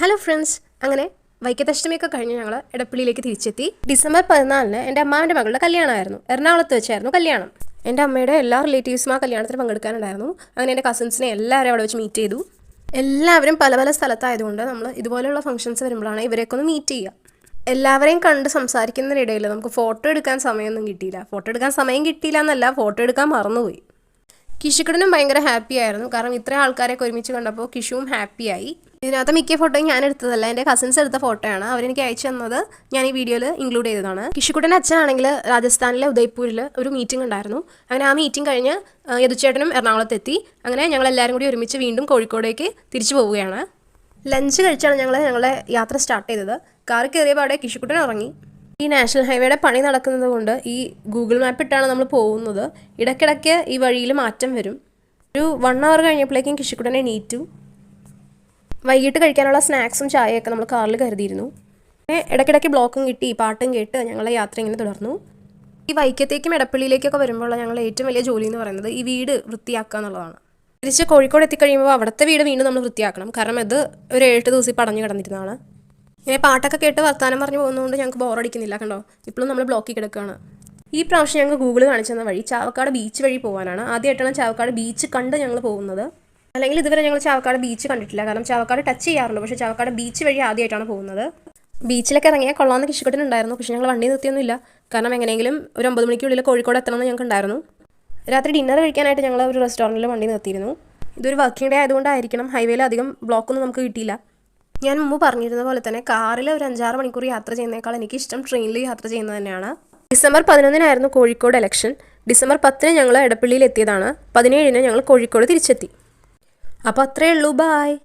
Hello friends, അങ്ങനെ വൈക്കത്തഷ്ടമിയൊക്കെ കഴിഞ്ഞ് ഞങ്ങൾ എടപ്പള്ളിയിലേക്ക് തിരിച്ചെത്തി. ഡിസംബർ 14-ന് എൻ്റെ അമ്മാവൻ്റെ മകളുടെ കല്യാണമായിരുന്നു. എറണാകുളത്ത് വെച്ചായിരുന്നു കല്യാണം. എൻ്റെ അമ്മയുടെ എല്ലാ റിലേറ്റീവ്സും ആ കല്യാണത്തിന് പങ്കെടുക്കാനുണ്ടായിരുന്നു. അങ്ങനെ എൻ്റെ കസിൻസിനെ എല്ലാവരും അവിടെ വെച്ച് മീറ്റ് ചെയ്തു. എല്ലാവരും പല പല സ്ഥലത്തായതുകൊണ്ട് നമ്മൾ ഇതുപോലെയുള്ള ഫംഗ്ഷൻസ് വരുമ്പോഴാണ് ഇവരെയൊക്കെ ഒന്ന് മീറ്റ് ചെയ്യുക. എല്ലാവരെയും കണ്ട് സംസാരിക്കുന്നതിനിടയിൽ നമുക്ക് ഫോട്ടോ എടുക്കാൻ സമയമൊന്നും കിട്ടിയില്ല. ഫോട്ടോ എന്നല്ല, ഫോട്ടോ എടുക്കാൻ മറന്നുപോയി. കിഷുക്കടനും ഭയങ്കര ഹാപ്പി ആയിരുന്നു. കാരണം ഇത്രയും ആൾക്കാരെയൊക്കെ ഒരുമിച്ച് കണ്ടപ്പോൾ കിഷുവും ഹാപ്പിയായി. ഇതിനകത്ത് മിക്ക ഫോട്ടോയും ഞാൻ എടുത്തതല്ല, എൻ്റെ കസിൻസ് എടുത്ത ഫോട്ടോയാണ്. അവരെനിക്ക് അയച്ചു തന്നത് ഞാൻ ഈ വീഡിയോയിൽ ഇൻക്ലൂഡ് ചെയ്തതാണ്. കിഷുക്കുട്ടൻ്റെ അച്ഛനാണെങ്കിൽ രാജസ്ഥാനിലെ ഉദയ്പൂരിൽ ഒരു മീറ്റിംഗ് ഉണ്ടായിരുന്നു. അങ്ങനെ ആ മീറ്റിംഗ് കഴിഞ്ഞ് യദുച്ചേട്ടനും എറണാകുളത്തെത്തി. അങ്ങനെ ഞങ്ങളെല്ലാവരും കൂടി ഒരുമിച്ച് വീണ്ടും കോഴിക്കോടേക്ക് തിരിച്ചു പോവുകയാണ്. ലഞ്ച് കഴിച്ചാണ് ഞങ്ങളുടെ യാത്ര സ്റ്റാർട്ട് ചെയ്തത്. കാറിൽ കയറിയപ്പോൾ അവിടെ കിഷുക്കുട്ടൻ ഇറങ്ങി. ഈ നാഷണൽ ഹൈവേയുടെ പണി നടക്കുന്നത് കൊണ്ട് ഈ ഗൂഗിൾ മാപ്പ് ഇട്ടാണ് നമ്മൾ പോകുന്നത്. ഇടയ്ക്കിടയ്ക്ക് ഈ വഴിയിൽ മാറ്റം വരും. ഒരു 1 hour കഴിഞ്ഞപ്പോഴേക്കും കിഷുക്കുട്ടനെ എണീറ്റു. വൈകിട്ട് കഴിക്കാനുള്ള സ്നാക്സും ചായയൊക്കെ നമ്മൾ കാറിൽ കരുതിയിരുന്നു. ഇടയ്ക്കിടയ്ക്ക് ബ്ലോക്കും കിട്ടി, പാട്ടും കേട്ട് ഞങ്ങളുടെ യാത്ര ഇങ്ങനെ തുടർന്നു. ഈ വൈക്കത്തേക്കും എടപ്പള്ളിയിലേക്കൊക്കെ വരുമ്പോൾ ഞങ്ങളുടെ ഏറ്റവും വലിയ ജോലി എന്ന് പറയുന്നത് ഈ വീട് വൃത്തിയാക്കുക എന്നുള്ളതാണ്. തിരിച്ച് കോഴിക്കോട് എത്തിക്കഴിയുമ്പോൾ അവിടുത്തെ വീട് വീണ്ടും നമ്മൾ വൃത്തിയാക്കണം. കാരണം ഇത് ഒരു 7 ദിവസം പടഞ്ഞു കിടന്നിരുന്നതാണ്. ഇങ്ങനെ പാട്ടൊക്കെ കേട്ട് വർത്താനം പറഞ്ഞു പോകുന്നതുകൊണ്ട് ഞങ്ങൾക്ക് ബോറടിക്കുന്നില്ല. കണ്ടോ, ഇപ്പോഴും നമ്മൾ ബ്ലോക്കിൽ കിടക്കുകയാണ്. ഈ പ്രാവശ്യം ഞങ്ങൾ ഗൂഗിൾ കാണിച്ചെന്ന വഴി ചാവക്കാട് ബീച്ച് വഴി പോകാനാണ്. ആദ്യമായിട്ടാണ് ചാവക്കാട് ബീച്ച് കണ്ട് ഞങ്ങൾ പോകുന്നത്. അല്ലെങ്കിൽ ഇതുവരെ ഞങ്ങൾ ചാവക്കാട് ബീച്ച് കണ്ടിട്ടില്ല. കാരണം ചാവക്കാട് ടച്ച് ചെയ്യാറുണ്ട്, പക്ഷേ ചാവക്കാട് ബീച്ച് വഴി ആദ്യമായിട്ടാണ് പോകുന്നത്. ബീച്ചിലൊക്കെ ഇറങ്ങിയാൽ കൊള്ളാമെന്ന് കിഷുക്കുട്ടനുണ്ടായിരുന്നു. പക്ഷേ ഞങ്ങൾ വണ്ടി നിർത്തിയൊന്നുമില്ല. കാരണം എങ്ങനെയെങ്കിലും ഒരു 9 മണിക്കുള്ളിൽ കോഴിക്കോട് എത്തണമെന്ന് ഞങ്ങൾക്ക് ഉണ്ടായിരുന്നു. രാത്രി ഡിന്നർ കഴിക്കാനായിട്ട് ഞങ്ങൾ ഒരു റെസ്റ്റോറൻറ്റിൽ വണ്ടി നിർത്തിയിരുന്നു. ഇതൊരു വർക്കിംഗ് ഡേ ആയതുകൊണ്ടായിരിക്കണം ഹൈവേയിൽ അധികം ബ്ലോക്കൊന്നും നമുക്ക് കിട്ടിയില്ല. ഞാൻ മുമ്പ് പറഞ്ഞിരുന്ന പോലെ തന്നെ കാറിൽ ഒരു 5-6 മണിക്കൂർ യാത്ര ചെയ്യുന്നതിനേക്കാൾ എനിക്കിഷ്ടം ട്രെയിനിൽ യാത്ര ചെയ്യുന്നത് തന്നെയാണ്. ഡിസംബർ 11-നായിരുന്നു കോഴിക്കോട് ഇലക്ഷൻ. ഡിസംബർ 10-ന് ഞങ്ങൾ എടപ്പള്ളിയിൽ എത്തിയതാണ്. 17-ന് ഞങ്ങൾ കോഴിക്കോട് തിരിച്ചെത്തി. അപ്പോൾ അത്രയേ ഉള്ളൂ. ബായ്.